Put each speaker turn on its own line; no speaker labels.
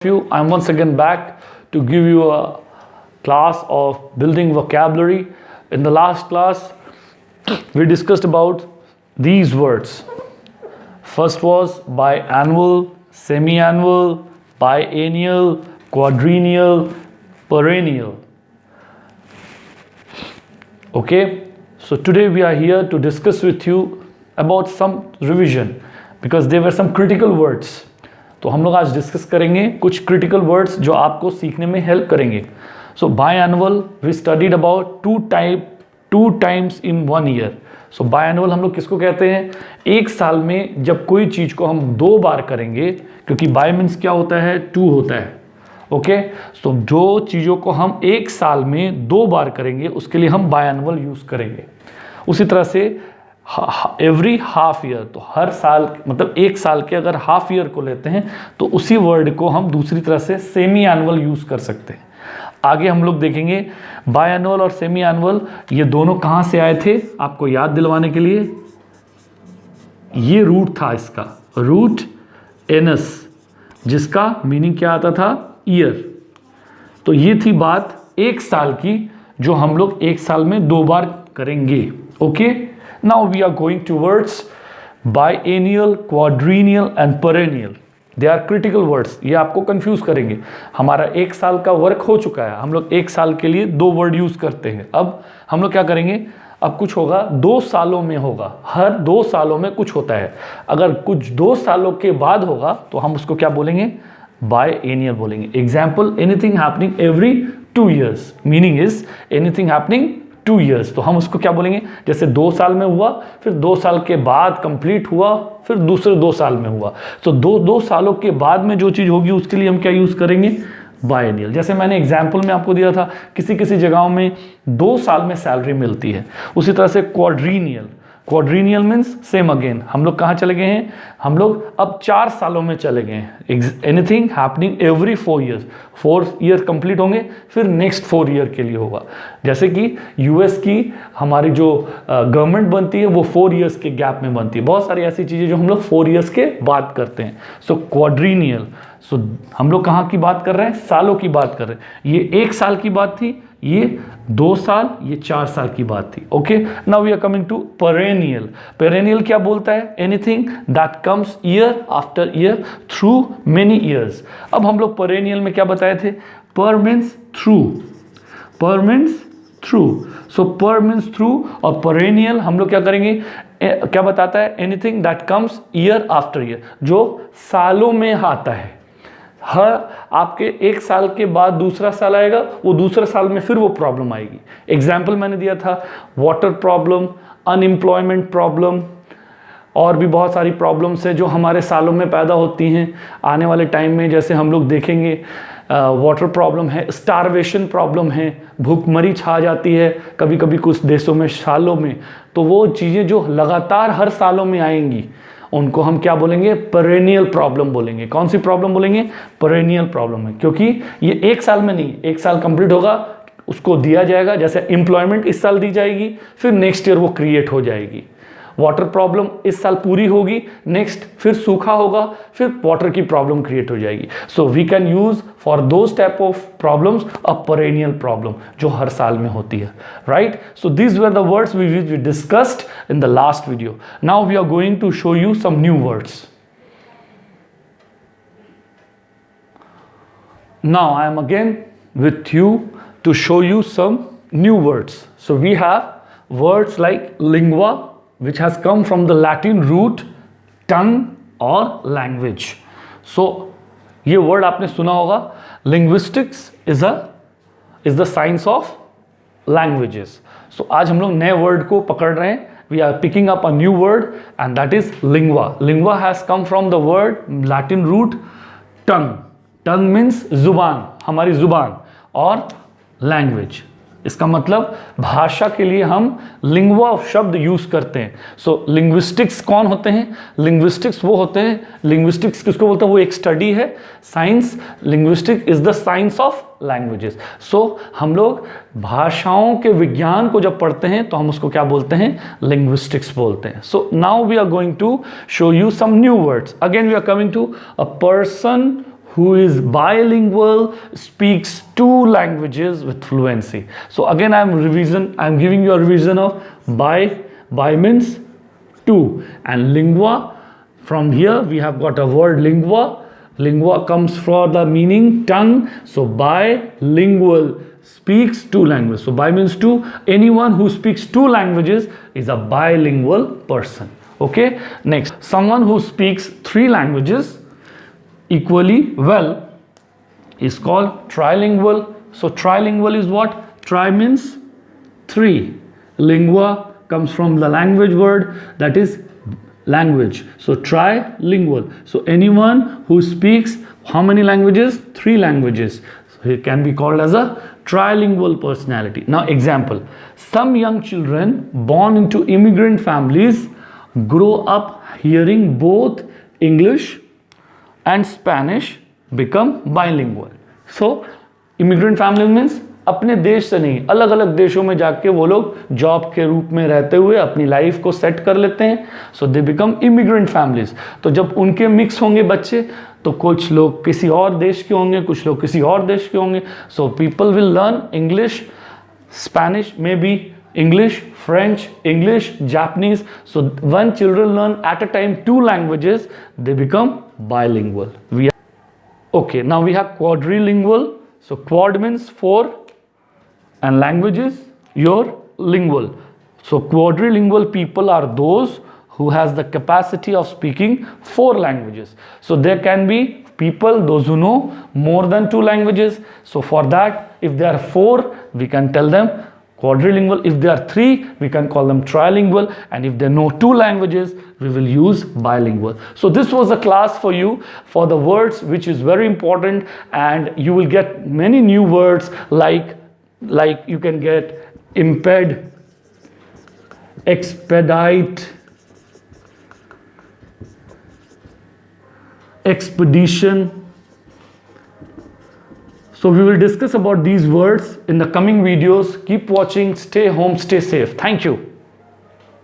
I'm once again back to give you a class of building vocabulary. In the last class, we discussed about these words. First was biannual, semi-annual, biennial, quadrennial, perennial. Okay, so today we are here to discuss with you about some revision because there were some critical words. तो हम लोग आज discuss करेंगे कुछ critical words जो आपको सीखने में हेल्प करेंगे. So biannual we studied about two times in 1 year. So biannual हम लोग किसको कहते हैं? एक साल में जब कोई चीज़ को हम 2 बार करेंगे, क्योंकि बाय मीन्स क्या होता है? 2 होता है. ओके, सो जो चीज़ों को हम एक साल में 2 बार करेंगे उसके लिए हम बाय एनुअल यूज़ करेंगे. उसी तरह से एवरी हाफ ईयर, तो हर साल मतलब एक साल के अगर हाफ ईयर को लेते हैं तो उसी वर्ड को हम दूसरी तरह से सेमी एनुअल यूज़ कर सकते हैं. आगे हम लोग देखेंगे बाय एनुअल और सेमी एनुअल ये दोनों कहाँ से आए थे. आपको याद दिलवाने के लिए ये रूट था इसका, रूट एनस, जिसका मीनिंग क्या आता था? ईयर. तो ये थी बात एक साल की जो हम लोग एक साल में 2 बार करेंगे. Okay, now we are going towards biennial, quadrennial and perennial. They are critical words. ये आपको कंफ्यूज करेंगे. हमारा एक साल का वर्क हो चुका है, हम लोग एक साल के लिए 2 वर्ड यूज करते हैं. अब हम लोग क्या करेंगे? अब कुछ होगा 2 सालों में होगा. हर 2 सालों में कुछ होता है. अगर कुछ 2 सालों के बाद होगा तो हम उसको क्या बोलेंगे? बायएनियल बोलेंगे. Example, anything happening every 2 years. Meaning is anything happening 2 years. तो हम उसको क्या बोलेंगे? जैसे 2 साल में हुआ, फिर 2 साल के बाद कंप्लीट हुआ, फिर दूसरे 2 साल में हुआ. तो 2 सालों के बाद में जो चीज़ होगी उसके लिए हम क्या यूज़ करेंगे? बायएनियल. जैसे मैंने एग्जाम्पल में आपको दिया था, किसी किसी जगहों में 2 साल में सैलरी मिलती है. उसी तरह से क्वाड्रीनियल. क्वाड्रीनियल मीन्स सेम अगेन. हम लोग कहाँ चले गए हैं? हम लोग अब 4 सालों में चले गए हैं. Anything happening every 4 years. 4 year complete होंगे, फिर नेक्स्ट 4 year के लिए होगा. जैसे कि यूएस की हमारी जो गवर्नमेंट बनती है वो 4 years के गैप में बनती है. बहुत सारी ऐसी चीज़ें जो हम लोग 4 years के बाद करते हैं. सो क्वाड्रीनियल. सो हम लोग कहाँ की बात कर रहे हैं? सालों की बात कर रहे हैं. ये 1 साल की बात थी, ये 2 साल, ये 4 साल की बात थी. Okay, now we are coming to perennial. Perennial क्या बोलता है? Anything that comes year after year through many years. अब हम लोग पेरेनियल में क्या बताए थे? Per means through. Per means through. So per means through और पेरेनियल हम लोग क्या करेंगे? क्या बताता है? Anything that comes year after year, जो सालों में आता है. हर आपके 1 साल के बाद दूसरा साल आएगा, वो दूसरे साल में फिर वो प्रॉब्लम आएगी. एग्जाम्पल मैंने दिया था वाटर प्रॉब्लम, अनएम्प्लॉयमेंट प्रॉब्लम, और भी बहुत सारी प्रॉब्लम्स है जो हमारे सालों में पैदा होती हैं. आने वाले टाइम में जैसे हम लोग देखेंगे वाटर प्रॉब्लम है, स्टारवेशन प्रॉब्लम है, भूखमरी छा जाती है कभी कभी कुछ देशों में सालों में. तो वो चीज़ें जो लगातार हर सालों में आएंगी उनको हम क्या बोलेंगे? पेरेनियल प्रॉब्लम बोलेंगे. कौन सी प्रॉब्लम बोलेंगे? पेरेनियल प्रॉब्लम है, क्योंकि ये 1 साल में नहीं, 1 साल कंप्लीट होगा उसको दिया जाएगा. जैसे एम्प्लॉयमेंट इस साल दी जाएगी, फिर नेक्स्ट ईयर वो क्रिएट हो जाएगी. वाटर प्रॉब्लम इस साल पूरी होगी, नेक्स्ट फिर सूखा होगा, फिर वाटर की प्रॉब्लम क्रिएट हो जाएगी. So we can use for those type of problems a perennial problem जो हर साल में होती है. Right, so these were the words we discussed in the last video. Now we are going to show you some new words. Now I am again with you to show you some new words. So we have words like lingua, which has come from the Latin root tongue or language. So ये word आपने सुना होगा. Linguistics is the science of languages. So आज हम लोग नए word को पकड़ रहे हैं. We are picking up a new word and that is lingua. Lingua has come from the word Latin root tongue. Tongue means जुबान, हमारी जुबान, और language. इसका मतलब भाषा के लिए हम लिंगुआ शब्द यूज करते हैं. सो लिंग्विस्टिक्स कौन होते हैं? लिंग्विस्टिक्स वो होते हैं, लिंग्विस्टिक्स किसको बोलते हैं? वो एक स्टडी है, science. Linguistic is the science of languages. So हम लोग भाषाओं के विज्ञान को जब पढ़ते हैं तो हम उसको क्या बोलते हैं? लिंग्विस्टिक्स बोलते हैं. So now we are going to show you some new words. Again we are coming to a person who is bilingual speaks two languages with fluency. So again I'm giving you a revision of by means two, and lingua, from here we have got a word lingua. Lingua comes from the meaning tongue, so bilingual speaks two languages. So by means two, anyone who speaks two languages is a bilingual person. Okay, next, someone who speaks three languages equally well is called trilingual. So trilingual is what? Tri means three. Lingua comes from the language word, that is language. So trilingual. So anyone who speaks how many languages? Three languages. So he can be called as a trilingual personality. Now example, some young children born into immigrant families grow up hearing both English and Spanish, become bilingual. So immigrant family means अपने देश से नहीं, अलग अलग देशों में जाके वो लोग जॉब के रूप में रहते हुए अपनी लाइफ को सेट कर लेते हैं. सो दे बिकम इमिग्रेंट फैमिलीज. तो जब उनके मिक्स होंगे बच्चे, तो कुछ लोग किसी और देश के होंगे, कुछ लोग किसी और देश के होंगे. So people will learn English, Spanish, may be English, French, English, Japanese. So when children learn at a time two languages, they become bilingual. Okay, now we have quadrilingual. So quad means four and languages, your lingual. So quadrilingual people are those who has the capacity of speaking four languages. So there can be people, those who know more than two languages. So for that, if there are four, we can tell them quadrilingual. If there are three, we can call them trilingual. And if they know two languages, we will use bilingual. So this was a class for you for the words, which is very important, and you will get many new words like you can get impede, expedite, expedition. So we will discuss about these words in the coming videos. Keep watching, stay home, stay safe. Thank you.